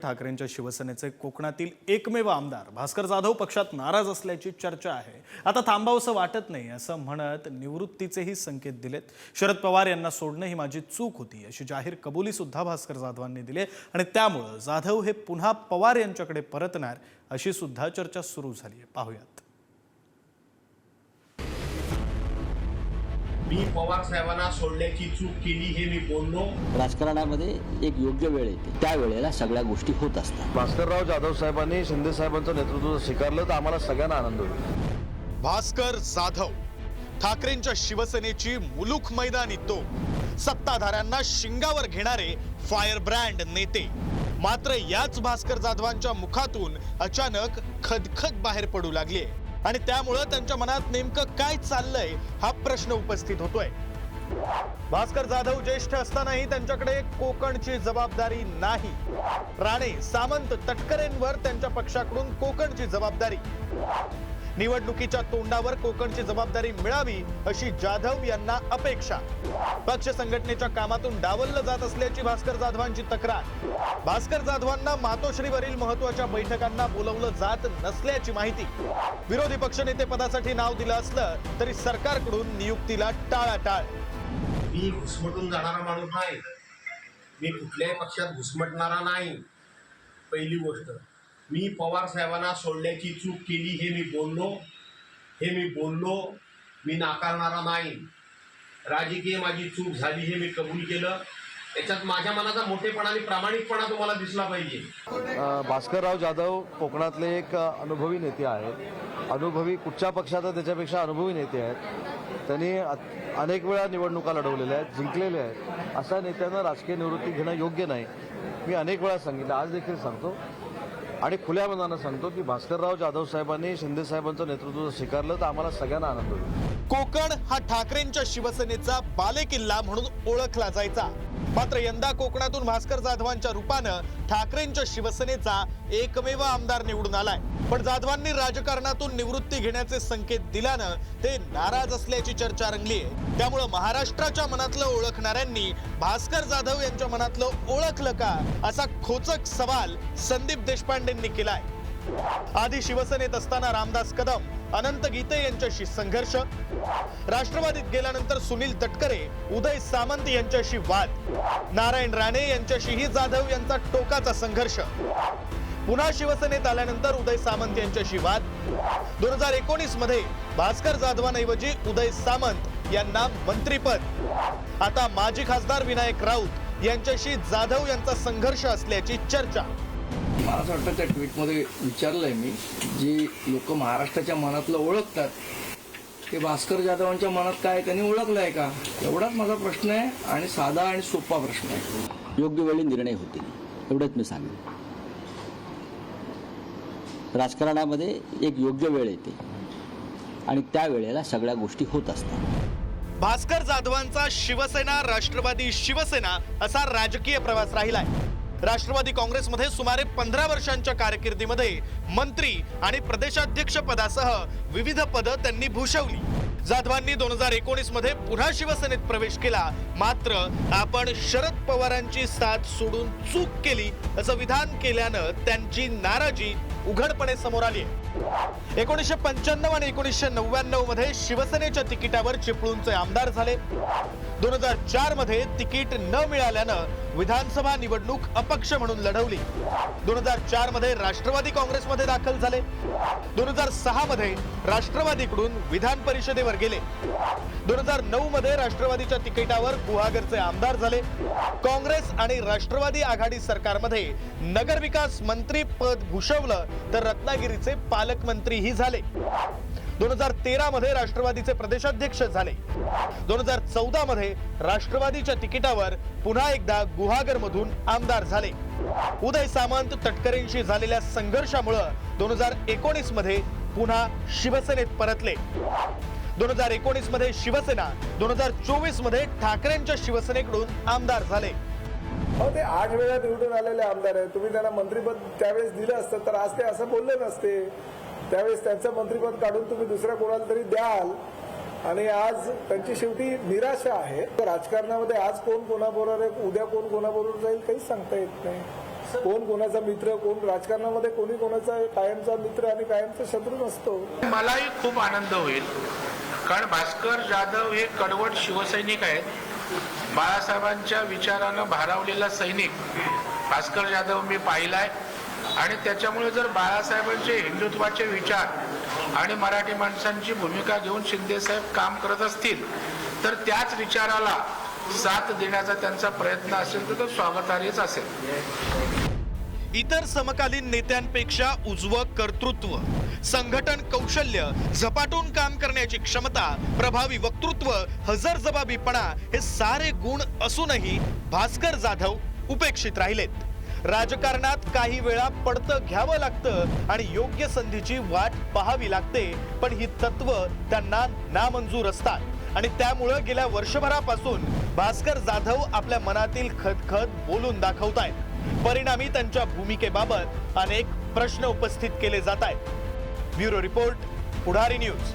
ठाकरेंच्या शिवसेनेचे कोकणातील एकमेव आमदार भास्कर जाधव पक्षात नाराज असल्याची चर्चा आहे। आता थांबावसं वाटत नाही असं म्हणत निवृत्तीचेही संकेत दिलेत। शरद पवार यांना सोडणं ही माझी चूक होती अशी जाहीर कबुली सुद्धा भास्कर जाधवांनी दिली आणि त्यामुळे जाधव हे पुन्हा पवार यांच्याकडे परतणार अशी सुद्धा चर्चा सुरू झाली आहे। पाहूयात। मी पवार साहेबांना सोडण्याची चूक केली हे मी बोललो। राजकारणामध्ये एक योग्य वेळ येते, त्या वेळेला सगळ्या गोष्टी होत असतात। भास्करराव जाधव साहेबांनी शिंदे साहेबांचं नेतृत्व स्वीकारलं तर आम्हाला सगळ्यांना आनंद होईल। भास्कर जाधव ठाकरेंच्या शिवसेनेची मुलूक मैदानी तो सत्ताधाऱ्यांना शिंगावर घेणारे फायर ब्रँड नेते। मात्र याच भास्कर जाधवांच्या मुखातून अचानक खदखद बाहेर पडू लागली आणि त्यामुळे त्यांच्या मनात नेमकं काय चाललंय हा प्रश्न उपस्थित होतोय। भास्कर जाधव ज्येष्ठ असतानाही त्यांच्याकडे कोकणची जबाबदारी नाही। राणे सामंत तटकरेंवर त्यांच्या पक्षाकडून कोकणची जबाबदारी। निवडणुकीच्या तोंडावर कोकणची जबाबदारी मिळावी अशी जाधव यांना अपेक्षा। पक्ष संघटनेच्या कामातून डावललं जात असल्याची भास्कर जाधवांची तक्रार। भास्कर जाधवांना मातोश्रीवरील महत्त्वाच्या बैठकांना बोलवलं जात नसल्याची माहिती। विरोधी पक्षनेते पदासाठी नाव दिलं असलं तरी सरकारकडून नियुक्तीला टाळाटाळ। मी घुसमटून जाणारा माणूस नाही, मी कुठल्याही पक्षात घुसमटणारा नाही। पहिली गोष्ट, मी पवार साहेबांना सोडण्याची चूक केली हे मी बोललो, मी नाकारणारा नाही। राजकीय माझी चूक झाली हे मी कबूल केलं। याच्यात माझ्या मनाचा मोठेपणा आणि प्रामाणिकपणा तुम्हाला दिसला पाहिजे। भास्करराव जाधव कोकणातले एक अनुभवी नेते आहेत। अनुभवी कुठच्या पक्षाचा त्याच्यापेक्षा अनुभवी नेते आहेत। त्यांनी अनेक वेळा निवडणुका लढवलेल्या आहेत, जिंकलेल्या आहेत। अशा नेत्यांना राजकीय निवृत्ती घेणं योग्य नाही। मी अनेक वेळा सांगितलं, आज देखील सांगतो आणि खुल्या मनानं सांगतो की भास्करराव जाधव साहेबांनी शिंदे साहेबांचं नेतृत्व स्वीकारलं तर आम्हाला सगळ्यांना आनंद होईल। कोकण हा ठाकरेंच्या शिवसेनेचा बालेकिल्ला म्हणून ओळखला जायचा। मात्र यंदा कोकणातून भास्कर जाधवांच्या रूपानं ठाकरेंच्या शिवसेनेचा एकमेव आमदार निवडून आलाय। पण जाधवांनी राजकारणातून निवृत्ती घेण्याचे संकेत दिल्यानं ते नाराज असल्याची चर्चा रंगली आहे। त्यामुळे महाराष्ट्राच्या मनातलं ओळखणाऱ्यांनी भास्कर जाधव यांच्या मनातलं ओळखलं का असा खोचक सवाल संदीप देशपांडेंनी केलाय। आधी शिवसेनेत असताना रामदास कदम, अनंत गीते यांच्याशी संघर्ष। राष्ट्रवादीत गेल्यानंतर सुनील तटकरे, उदय सामंत यांच्याशी वाद। नारायण राणे यांच्याशीही जाधव यांचा टोकाचा संघर्ष। पुन्हा शिवसेनेत आल्यानंतर उदय सामंत यांच्याशी वाद। 2019 मध्ये भास्कर जाधवांऐवजी उदय सामंत यांना मंत्रीपद। आता माजी खासदार विनायक राऊत यांच्याशी जाधव यांचा संघर्ष असल्याची चर्चा। मला असं वाटतं त्या ट्विटमध्ये विचारलंय मी, जी लोक महाराष्ट्राच्या मनातलं ओळखतात ते भास्कर जाधवांच्या मनात काय त्यांनी ओळखलंय का, एवढाच माझा प्रश्न आहे आणि साधा आणि सोपा प्रश्न आहे। योग्य वेळी निर्णय होतील एवढंच मी सांगेन। राजकारणामध्ये एक योग्य वेळ येते आणि त्या वेळेला सगळ्या गोष्टी होत असतात। भास्कर जाधवांचा शिवसेना राष्ट्रवादी शिवसेना असा राजकीय प्रवास राहिलाय। राष्ट्रवादी काँग्रेसमध्ये सुमारे 15 वर्षांच्या कारकिर्दीमध्ये मंत्री आणि प्रदेशाध्यक्ष पदासह विविध पदं त्यांनी भूषवली। जाधवांनी 2019 मध्ये पुन्हा शिवसेनेत प्रवेश केला। मात्र आपण शरद पवारांची साथ सोडून चूक केली असं विधान केल्यानं त्यांची नाराजी उघडपणे समोर आली आहे। 1995 आणि 1999 मध्ये शिवसेनेच्या तिकिटावर चिपळूणचे आमदार झाले। 2004 मध्ये तिकीट न मिळाल्यानं विधानसभा निवडणूक अपक्ष म्हणून लढवली। 2004 मध्ये राष्ट्रवादी काँग्रेसमध्ये दाखल झाले। 2006 मध्ये राष्ट्रवादीकडून विधान परिषदेवर गेले। 2009 मध्ये राष्ट्रवादीच्या तिकिटावर गुहागरचे आमदार झाले। काँग्रेस आणि राष्ट्रवादी आघाडी सरकारमध्ये नगरविकास मंत्री पद भूषवलं तर रत्नागिरीचे पालकमंत्रीही झाले। 2013 मध्ये राष्ट्रवादीचे प्रदेशाध्यक्ष झाले। 2014 मध्ये राष्ट्रवादीच्या तिकिटावर पुन्हा एकदा गुहागरमधून आमदार झाले। उदय सामंत तटकरेंशी झालेल्या संघर्षामुळे 2019 मध्ये पुन्हा शिवसेनेत परतले। 2019 मध्ये शिवसेना, 2024 मध्ये ठाकरेंच्या शिवसेनेकडून आमदार झाले। ते 8 वेळा निवडून आलेले आमदार आहेत। तुम्ही त्यांना मंत्रिपद त्यावेळेस दिलं असतं तर आज ते असं बोलले नसते। त्यावेळेस त्यांचं मंत्रिपद काढून तुम्ही दुसऱ्या कोणाला तरी द्याल आणि आज त्यांची शेवटी निराशा आहे। राजकारणामध्ये आज कोण कोणाबरोबर आहे, उद्या कोण कोणाबरोबर जाईल काही सांगता येत नाही। कोण कोणाचा मित्र, कोण राजकारणामध्ये कोणी कोणाचा कायमचा मित्र आणि कायमचा शत्रू नसतो. मलाही खूप आनंद होईल, कारण भास्कर जाधव हे कडवट शिवसैनिक आहेत. बाळासाहेबांच्या विचारानं भारावलेला सैनिक भास्कर जाधव मी पाहिलाय. आणि त्याच्यामुळे जर बाळासाहेबांचे हिंदुत्वाचे विचार आणि मराठी माणसांची भूमिका घेऊन शिंदेसाहेब काम करत असतील तर त्याच विचाराला साथ देण्याचा त्यांचा प्रयत्न असेल तर तो स्वागतार्हच असेल. इतर समकालीन नेत्यांपेक्षा उजवं कर्तृत्व, संघटन कौशल्य, झपाटून काम करण्याची क्षमता, प्रभावी वक्तृत्व, हजरजबाबीपणा हे सारे गुण असूनही भास्कर जाधव उपेक्षित राहिलेत. राजकारणात काही वेळा पडतं घ्यावं लागतं आणि योग्य संधीची वाट पाहावी लागते, पण ही तत्व त्यांना नामंजूर असतात आणि त्यामुळं गेल्या वर्षभरापासून भास्कर जाधव आपल्या मनातील खदखद बोलून दाखवतायत. परिणामी त्यांच्या भूमिकेबाबत अनेक प्रश्न उपस्थित केले जात आहेत. ब्युरो रिपोर्ट, पुढारी न्यूज.